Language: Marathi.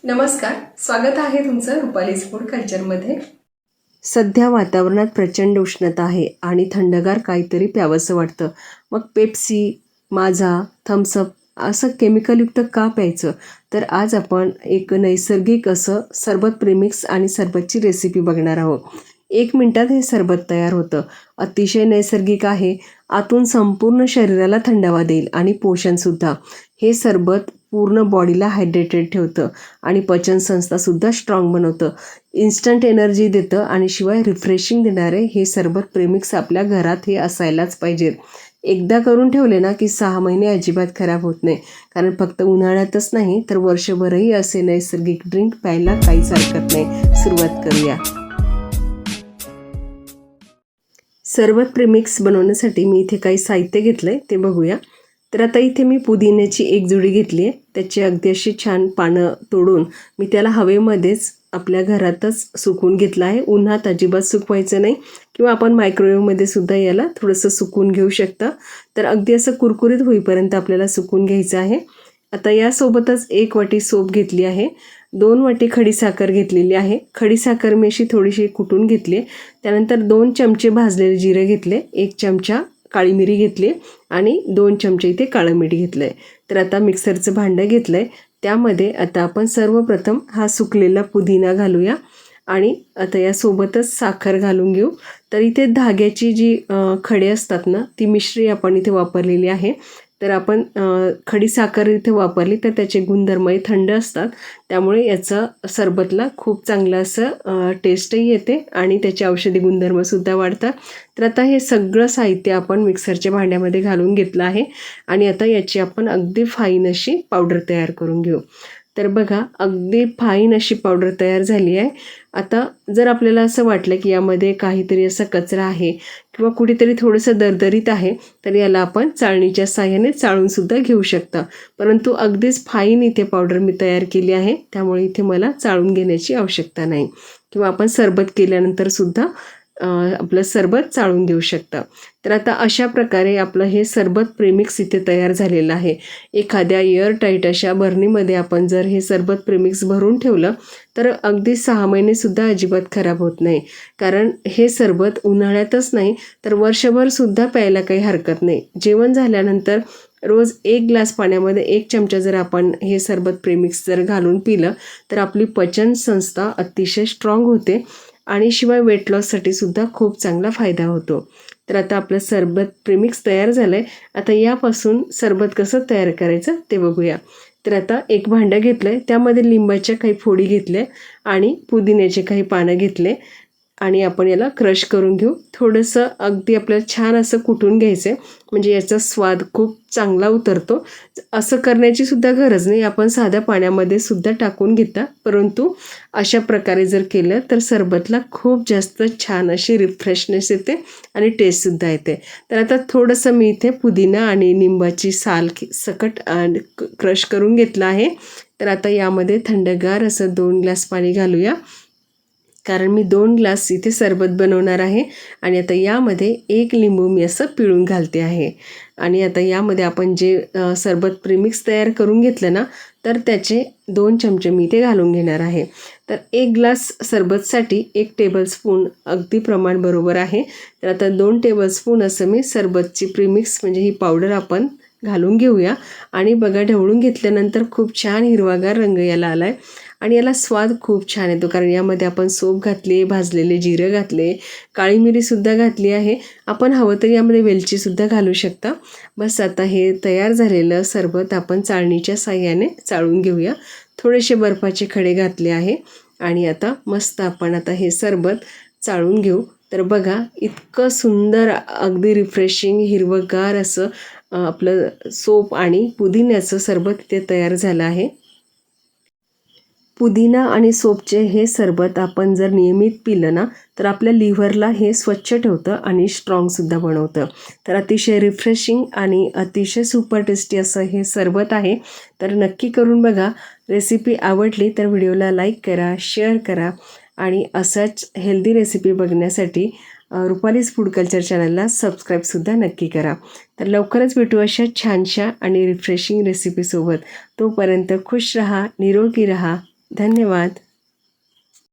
नमस्कार, स्वागत आहे तुमचं रुपालीज फूड कल्चरमध्ये। सध्या वातावरणात प्रचंड उष्णता आहे आणि थंडगार काहीतरी प्यावंसं वाटतं। मग पेप्सी, माझा, थम्सअप असं केमिकलयुक्त का प्यायचं? तर आज आपण एक नैसर्गिक असं सरबत प्रेमिक्स आणि सरबतची रेसिपी बघणार आहोत। 1 मिनिटात हे सरबत तयार होतं। अतिशय नैसर्गिक आहे, आतून संपूर्ण शरीराला थंडावा देईल आणि पोषणसुद्धा। हे सरबत पूर्ण बॉडीला हायड्रेटेड ठेवतं आणि पचनसंस्थासुद्धा स्ट्रॉंग बनवतं, इन्स्टंट एनर्जी देतं आणि शिवाय रिफ्रेशिंग देणारे हे सरबत प्रेमिक्स आपल्या घरात हे असायलाच पाहिजेत। एकदा करून ठेवले ना की 6 महिने अजिबात खराब होत नाही, कारण फक्त उन्हाळ्यातच नाही तर वर्षभरही असे नैसर्गिक ड्रिंक प्यायला काहीच हरकत नाही। सुरुवात करूया। सरबत प्रेमिक्स बनवण्यासाठी मी इथे काही साहित्य घेतलं आहे ते बघूया। तर आता इथे मी पुदिन्याची एक जुडी घेतली आहे। त्याची अगदी अशी छान पानं तोडून मी त्याला हवेमध्येच आपल्या घरातच सुकवून घेतलं आहे। उन्हात अजिबात सुकवायचं नाही, किंवा आपण मायक्रोवेव्हमध्ये सुद्धा याला थोडंसं सुकवून घेऊ शकता। तर अगदी असं कुरकुरीत होईपर्यंत आपल्याला सुकवून घ्यायचं आहे। आता यासोबतच 1 वाटी सोप घेतली आहे, 2 वाटी खडीसाखर घेतलेली आहे। खडीसाखर मी अशी थोडीशी कुटून घेतली। त्यानंतर 2 चमचे भाजलेले जिरे घेतले, 1 चमचा काळी मिरी घेतली आणि 2 चमचे इथे काळं मीठ घेतलं आहे। तर आता मिक्सरचं भांडं घेतलं आहे, त्यामध्ये आता आपण सर्वप्रथम हा सुकलेला पुदिना घालूया आणि आता यासोबतच साखर घालून घेऊ। तर इथे धाग्याची जी खडे असतात ना, ती मिश्री आपण इथे वापरलेली आहे। तर आपण खडीसाखर इथे वापरली तर त्याचे गुणधर्मही थंड असतात, त्यामुळे याचं सरबतला खूप चांगलं असं टेस्टही येते आणि त्याचे औषधी गुणधर्मसुद्धा वाढतात। तर आता हे सगळं साहित्य आपण मिक्सरच्या भांड्यामध्ये घालून घेतलं आहे आणि आता याची आपण अगदी फाईन अशी पावडर तयार करून घेऊ। तर बघा, अगदी फाईन अशी पावडर तयार झाली आहे। आता जर आपल्याला असं वाटलं की यामध्ये काहीतरी असा कचरा आहे किंवा कुठेतरी थोडंसं दरदरीत आहे, तर याला आपण चाळणीच्या साहाय्याने चाळूनसुद्धा घेऊ शकता। परंतु अगदीच फाईन इथे पावडर मी तयार केली आहे, त्यामुळे इथे मला चाळून घेण्याची आवश्यकता नाही, किंवा आपण सरबत केल्यानंतरसुद्धा आपलं सरबत चाळून घेऊ शकता। तर आता अशा प्रकारे आपलं हे सरबत प्रेमिक्स इथे तयार झालेलं आहे। एखाद्या एअरटाईट अशा बरणीमध्ये आपण जर हे सरबत प्रेमिक्स भरून ठेवलं तर अगदी 6 महिनेसुद्धा अजिबात खराब होत नाही, कारण हे सरबत उन्हाळ्यातच नाही तर वर्षभरसुद्धा प्यायला काही हरकत नाही। जेवण झाल्यानंतर रोज 1 ग्लास पाण्यामध्ये 1 चमचा जर आपण हे सरबत प्रेमिक्स जर घालून पिलं तर आपली पचनसंस्था अतिशय स्ट्रॉंग होते आणि शिवाय वेट लॉससाठी सुद्धा खूप चांगला फायदा होतो। तर आता आपलं सरबत प्रेमिक्स तयार झालं आहे। आता यापासून सरबत कसं तयार करायचं ते बघूया। तर आता एक भांडं घेतलं आहे, त्यामध्ये लिंबाच्या काही फोडी घेतल्या आणि पुदिन्याचे काही पानं घेतले आणि आपण याला क्रश करून घेऊ। थोडंसं अगदी आपल्याला छान असं कुटून घ्यायचं आहे, म्हणजे याचा स्वाद खूप चांगला उतरतो। असं करण्याची सुद्धा गरज नाही, आपण साध्या पाण्यामध्ये सुद्धा टाकून घेता, परंतु अशा प्रकारे जर केलं तर सरबतला खूप जास्त छान अशी रिफ्रेशनेस येते आणि टेस्टसुद्धा येते। तर आता थोडंसं मी इथे पुदिना आणि लिंबाची साल सकट क्रश करून घेतलं आहे। तर आता यामध्ये थंडगार असं 2 ग्लास पाणी घालूया, कारण मी 2 ग्लास इथे सरबत बनवणार आहे। आणि आता यामध्ये 1 लिंबू मी असं पिळून घालते आहे आणि आता यामध्ये आपण जे सरबत प्रेमिक्स तयार करून घेतलं ना, तर त्याचे 2 चमचे मी इथे घालून घेणार आहे। तर 1 ग्लास सरबतसाठी 1 टेबलस्पून अगदी प्रमाण बरोबर आहे। तर आता 2 टेबलस्पून असं मी सरबतची प्रेमिक्स म्हणजे ही पावडर आपण घालून घेऊया आणि बघा, ढवळून घेतल्यानंतर खूप छान हिरवागार रंग याला आला आहे आणि याला स्वाद खूप छान येतो, कारण यामध्ये आपण सोप घातले, भाजलेले जिरं घातले, काळी मिरीसुद्धा घातली आहे। आपण हवं तर यामध्ये वेलचीसुद्धा घालू शकता। बस आता हे तयार झालेलं सरबत आपण चाळणीच्या साहाय्याने चाळून घेऊया। थोडेसे बर्फाचे खडे घातले आहे आणि आता मस्त आपण आता हे सरबत चाळून घेऊ। तर बघा, इतकं सुंदर अगदी रिफ्रेशिंग हिरवंगार असं आपलं सोप आणि पुदिन्याचं सरबत इथे तयार झालं आहे। पुदिना आणि सोपचे हे सरबत आपण जर नियमित पिलं ना, तर आपल्या लिव्हरला हे स्वच्छ ठेवतं आणि स्ट्रॉंगसुद्धा बनवतं। तर अतिशय रिफ्रेशिंग आणि अतिशय सुपर टेस्टी असं हे सरबत आहे। तर नक्की करून बघा। रेसिपी आवडली तर व्हिडिओला लाईक करा, शेअर करा आणि असाच हेल्दी रेसिपी बघण्यासाठी रुपालीज फूड कल्चर चॅनलला सबस्क्राईबसुद्धा नक्की करा। तर लवकरच भेटू अशा छानशा आणि रिफ्रेशिंग रेसिपीसोबत। तोपर्यंत खुश रहा, निरोगी रहा। धन्यवाद.